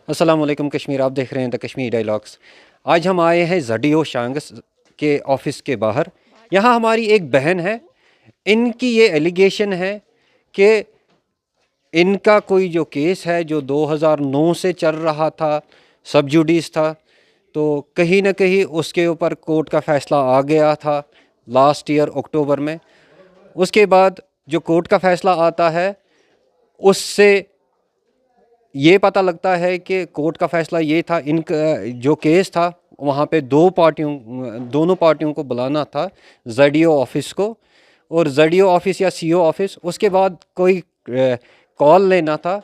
अस्सलाम वालेकुम कश्मीर, आप देख रहे हैं द कश्मीर डायलॉग्स। आज हम आए हैं ZDO शांगस के ऑफिस के बाहर। यहाँ हमारी एक बहन है, इनकी ये एलिगेशन है कि इनका कोई जो केस है जो 2009 से चल रहा था, सब जुडिस था, तो कहीं ना कहीं उसके ऊपर कोर्ट का फ़ैसला आ गया था लास्ट ईयर अक्टूबर में। उसके बाद जो कोर्ट का फ़ैसला आता है उससे ये पता लगता है कि कोर्ट का फ़ैसला ये था, इनका जो केस था वहाँ पे दोनों पार्टियों को बुलाना था ZDO ऑफिस को, और ZDO ऑफिस या CO ऑफिस। उसके बाद कोई कॉल लेना था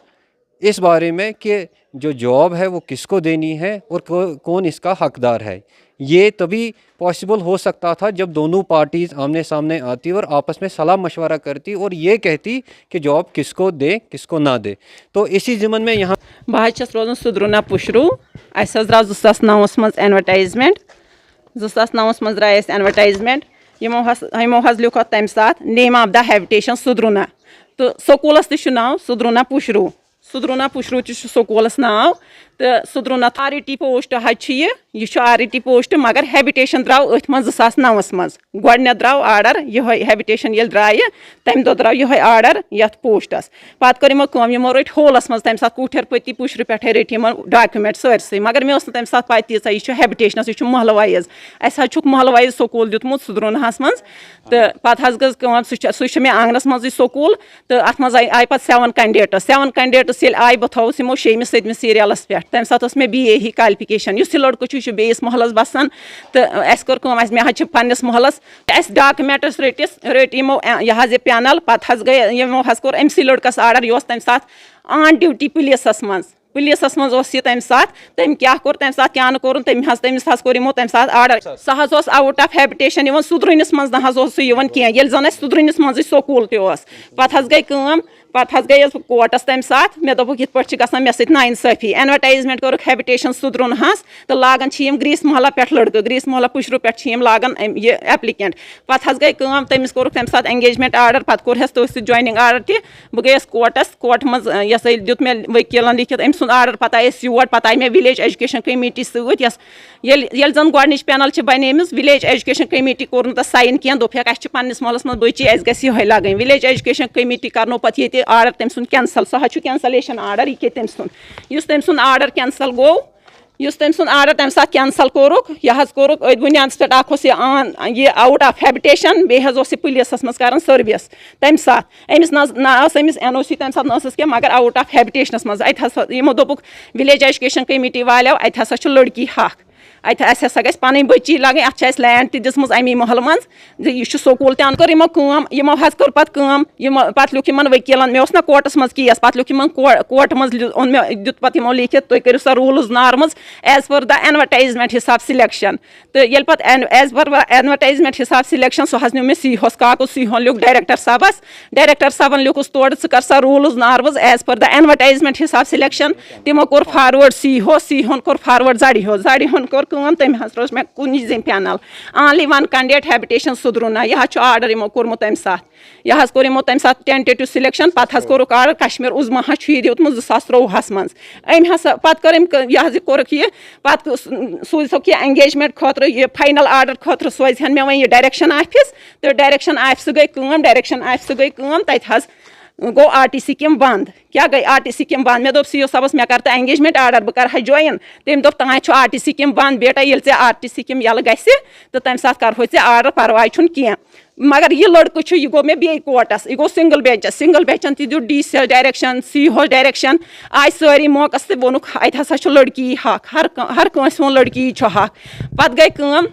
इस बारे में कि जो जॉब है वो किसको देनी है और कौन इसका हकदार है। ये तभी पॉसिबल हो सकता था जब दोनों पार्टीज़ आमने सामने आती और आपस में सलाह मशवरा करती और ये कहती कि जॉब किसको दे किसको ना दे। तो इसी ज़मन में यहाँ बस रोजान सुद्रुना पुशरू अस द्राव 2009 मज एडवर्टाइजमेंट 2009 मज द्राय एडवर्टाइजमेंट यमो लिख तम सात नेम ऑफ द हैबिटेशन सुद्रुना तो स्कूलस नाव सुद्रुना पुशरू स्कूलस नाव तो सुद्रुना RET पोस्ट यह RET पोस्ट मगर हैबिटेशन द्राव अथ मज 2009 मज गोडनेथ द्राव आर्डर यह हैबिटेशन ये द्राय तम दो द्राव यह आर्डर यथ पोस्टस पत कर यमो रट होलस मज तम सात कूठर पति पुशर पे रट डॉक्यूमेंट सरसै मगर मे तम सात पत तीचा यह हैबिटेशनस यह महल वाइज अस महल वाइज स्कूल दितमुत सुद्रुनहस मज तो पत गई सह मे आंगनस मज स्कूल तो अत मज आई पे 7 कैंडिडेट्स आई बह थोस यमो 6 7 सीरियलस पे तम सात मे BA ही क्वालिफिकेशन इस लड़क बेस महलस बसान तो अस कर मे पन्नस महलस अस डॉक्यूमेंट्स रट यमो यह पैनल पत गई यमो कोर अमसी लड़कस आर्डर यह तम सात ऑन ड्यूटी पुलिसस मज तम सात तम क्या कोर तम सात क्या कोर तमिस कोर तम सात आर्डर सह आउट ऑफ हैबिटेशन सुद्रुनिस मज ना कह जन सुद्रुनिस मज स्कूल पत गई कोर्टस तम सात मे दोप ये मे नाइंसाफी एडवर्टाइजमेंट कर हैबिटेशन सुद्रुनहस तो लागान ग्रीस महला पे लड़क ग्रीस महला पुशरू पे लागान ये एप्लिकेंट पत गई तमिस कोर तम सात एंगेजमेंट आर्डर पत कोर तथ ज्वाइनिंग आर्डर तह बह गई कोर्टस कोर्ट मज ये दुत मे वकीलन लिखित अम सुंद आर्डर पत आयस योर पत आई मे विलेज एजुकेशन कमेटी सत जन गोडनिच पैनल बनेमिस विलेज एजुकेशन कमेटी कोर तथ साइन कह दोपक अस पन्नस महलस मज बची अस गई यह लगन विलेज एजुकेशन कमेटी करनो पत ये आर्डर तम सुन कैंसल सह कैंसलेशन आर्डर यह तम सुन आर्डर कैंसल गो तम सुन आर्डर तम सात कैंसल कोरुक यह कोरुक अद बुनियाद पे आन ये आउट ऑफ हैबिटेशन बेहज पुलिस मज कर सर्विस तम सात अमिस अमिस NOC तम सात नस क्या मगर आउट ऑफ हैबिटेशनस मज अत यमो दोपुक विलेज एजुकेशन कमेटी वालों अत हसा लड़की हक अत हसा गई पन बच्ची लगन अत लैंड दिसम अमी महल मज यह स्कूल तन कर यमो कर पत लिख वकीलन मे ना कोर्टस मज केस पत लिख कोर्ट मज दुत पत लिखित तुम करो सा rules norms as per the advertisement हिसाब सिलेक्शन तो ये पे एज पर एडवर्टाइजमेंट हिसाब सिलेक्शन सह नो मे COs काकस COन लिख डायरेक्टर साहबन लिखुस तोड़ कर सा rules norms as per the advertisement हिसाब सिलेक्शन तमो कोर फॉरवर्ड COन कोर फॉरवर्ड ZDO कोर तम रोज मे कुन जन panel only one candidate habitation सुद्रुना यह आर्डर यमो कोर्मुत तम सात यह कोर यमो तम सात टेंटेटिव सिलेक्शन पत कोरुक आर्डर कश्मीर उज़मा यह दितमुत 2023 मज अम हसा पत कर यह कोरुक यह पत सूजक यह एंगेजमेंट खतर यह फाइनल आर्डर खतर सोजन मे वो यह डायरेक्शन ऑफिस तो डायरेक्शन ऑफिस गई तथ गो RTC किम बंद क्या गई RTC किम बंद मे दोप CO साहबस मे कर तो एंगेजमेंट आर्डर बह कर ज्वाइन तम दोप तान RTC किम बंद बेटा ये RTC किम यल गि तो तम सात करो आर्डर परवाय कह मगर यह लड़क यह गो मे बे कोर्टस यह गो सिंगल बेंचन तु DC डायरेक्शन CO डायरेक्शन आय सारी मौकस तो वोनुक अत हसा लड़की हक हर कंस वो लड़की हक पत गई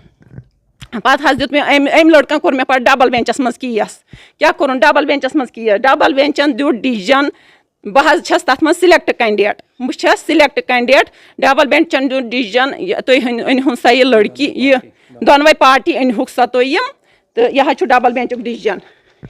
पत दित मे अम लड़कन कोर मे पे डबल बेंचस मज केस क्या कोर डबल बेंचस मज केस डबल बेंचन दित डिसीजन बह तथ मज सिलेक्ट कैंडिडेट बह सिलेक्ट कैंडिडेट डबल बेंचन दित डिसीजन तुम अनहुन सा यह लड़की यह दोनवे पार्टी अनहुक सा तुम तो यह डबल बेंचुक डिसीजन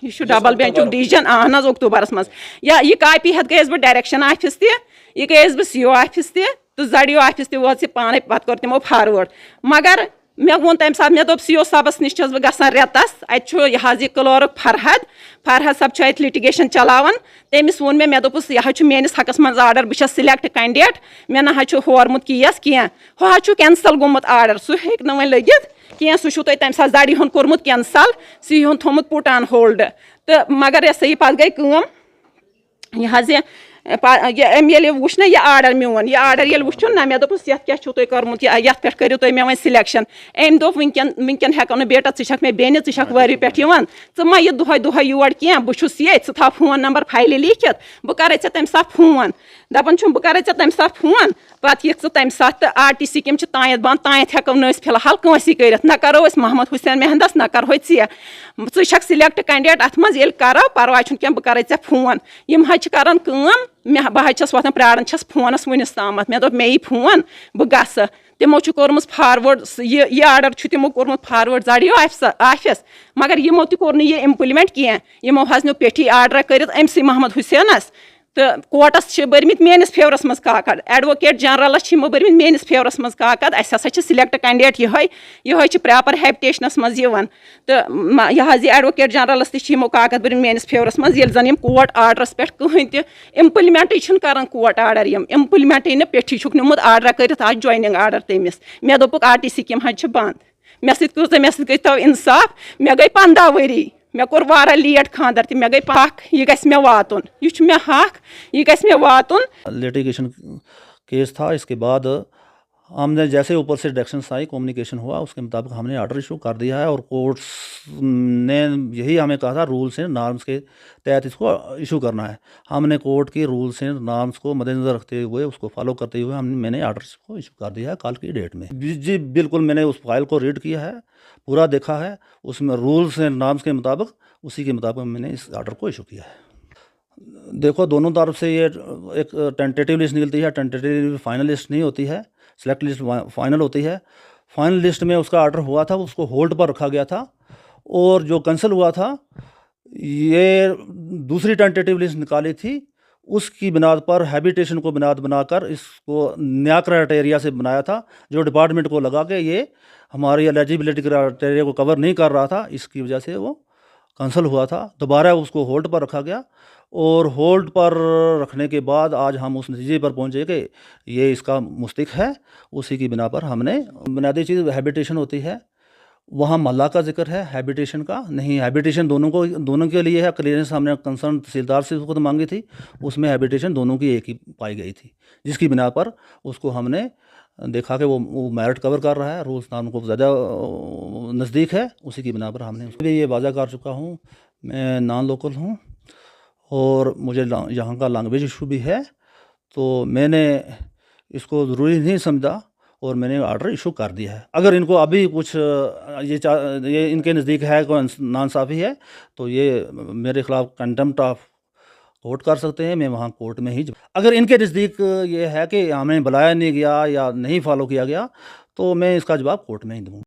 यह डबल बेंचुक डिसीजन अहन अक्टूबरस मज या यह कापी हेत गई बह डायरेक्शन ऑफिस तह गई बह CO ऑफिस तह तो ZDO ऑफिस तह वो पाने पत कर तमो फॉरवर्ड मगर मे वो तम सात मे दोप CO साहबस निश बह गसान रेतस अत यह क्लर्क फरहद फरहद सब अत लिटिगेशन चलावन तमिस वोन मे दोपस यह मेनिस हकस मज आर्डर बह सिलेक्ट कैंडिडेट मे ना होरमुत केस कह वह कैंसल गोमुत आर्डर सह हेक न वह लगित कह सह तम साथ दड़ी हुन कोर्मुत कैंसल सी थोमुत पुट ऑन होल्ड तो मगर यह सही पत गई ये वुच ना यह आर्डर मोन यह आर्डर ये वुचन ना मे दोपस ये क्या तुम कर्मुत ये पे करो तुम मे वो सिलेक्शन अम दोप वनकन हेको न बेटा षक मे बेन षक वरी पे मा यह दुह दुह योर कह बहुत ये था फोन नंबर फाइल लिखित बह कर तम साथ फोन दपान बह कर तम साथ फोन पत यह तम साथ RTC किम तायत बंद तायत हेको न फिलहाल कंसी कर ना करो मोहम्मद हुसैन मेहंदस ना करो षक सिलेक्ट कैंडिडेट अत मज करो परवाह क्या बह कर फोन यम कर बह वोथान प्राड़न फोनस वनिस ताम मे दोप मे यी फोन बह गस तमो कोर्मुत फॉरवर्ड यह आर्डर तमो कोर्मुत फॉरवर्ड ZDO ऑफिस मगर यमो कोर यह इम्प्लीमेंट कह यमो नो पेठी आर्डर कर अमसी मोहम्मद हुसैनस तो कोर्टस बरमित मेनिस फेवरस मज काकद एडवोकेट जनरलस बरमित मेनिस फेवरस मज काकद अस हसा सिलेक्ट कैंडिडेट यह प्रॉपर हैबिटेशनस मज तो यह एडवोकेट जनरलस तमो काकद बरमित मेनिस फेवरस मज ये जन कोर्ट आर्डरस पे कहीं तह इम्प्लीमेंट कर कोर्ट आर्डर इम्प्लीमेंट न पेठी निमुत आर्डर कर आज ज्वाइनिंग आर्डर तमिस मे दोप RTC किम बंद मे सत गई तो इंसाफ मे गई 15 वरी मे कोर वारा लेट खानदर मे गई हक यह गस मे वातुन यह मे हक यह गस मे वातुन लिटिगेशन केस था। इसके बाद हमने जैसे ऊपर से डायरेक्शंस आई कम्युनिकेशन हुआ उसके मुताबिक हमने आर्डर इशू कर दिया है और कोर्ट्स ने यही हमें कहा था रूल्स एंड नॉर्म्स के तहत इसको इशू करना है। हमने कोर्ट के रूल्स एंड नॉर्म्स को मद्देनज़र रखते हुए उसको फॉलो करते हुए मैंने आर्डर को इशू कर दिया है कल की डेट में। जी बिल्कुल, मैंने उस फाइल को रीड किया है, पूरा देखा है, उसमें रूल्स एंड नॉर्म्स के मुताबिक उसी के मुताबिक मैंने इस आर्डर को इशू किया है। देखो दोनों तरफ से ये एक टेंटेटिव लिस्ट निकलती है, टेंटेटिव फाइनल लिस्ट नहीं होती है, सेलेक्ट लिस्ट फाइनल होती है। फाइनल लिस्ट में उसका आर्डर हुआ था, उसको होल्ड पर रखा गया था और जो कैंसिल हुआ था ये दूसरी टेंटेटिव लिस्ट निकाली थी, उसकी बुनियाद पर हैबिटेशन को बुनियाद बनाकर इसको नया क्राइटेरिया से बनाया था जो डिपार्टमेंट को लगा कि ये हमारी एलिजिबिलिटी क्राइटेरिया को कवर नहीं कर रहा था, इसकी वजह से वो कैंसिल हुआ था। दोबारा उसको होल्ड पर रखा गया और होल्ड पर रखने के बाद आज हम उस नतीजे पर पहुंचे कि ये इसका मुस्तहिक है। उसी की बिना पर हमने बुनियादी चीज़ हैबिटेशन होती है, वहाँ मल्ला का जिक्र है, हैबिटेशन का नहीं। हैबिटेशन दोनों के लिए है। क्लियरेंस हमने कंसर्न तहसीलदार से उसको तो मांगी थी, उसमें हैबिटेशन दोनों की एक ही पाई गई थी, जिसकी बिना पर उसको हमने देखा कि वो मेरिट कवर कर रहा है, रूल्स नाम को ज़्यादा नज़दीक है, उसी की बिना पर हमने उसके लिए ये वाज़ा कर चुका हूँ। मैं नॉन लोकल हूँ और मुझे यहाँ का लैंग्वेज इशू भी है, तो मैंने इसको ज़रूरी नहीं समझा और मैंने आर्डर इशू कर दिया है। अगर इनको अभी कुछ ये इनके नज़दीक है कोई नाइंसाफ़ी है तो ये मेरे ख़िलाफ़ कंटेम्प्ट ऑफ कोर्ट कर सकते हैं। मैं वहाँ कोर्ट में ही, अगर इनके नज़दीक ये है कि हमें बुलाया नहीं गया या नहीं फॉलो किया गया तो मैं इसका जवाब कोर्ट में ही दूँगा।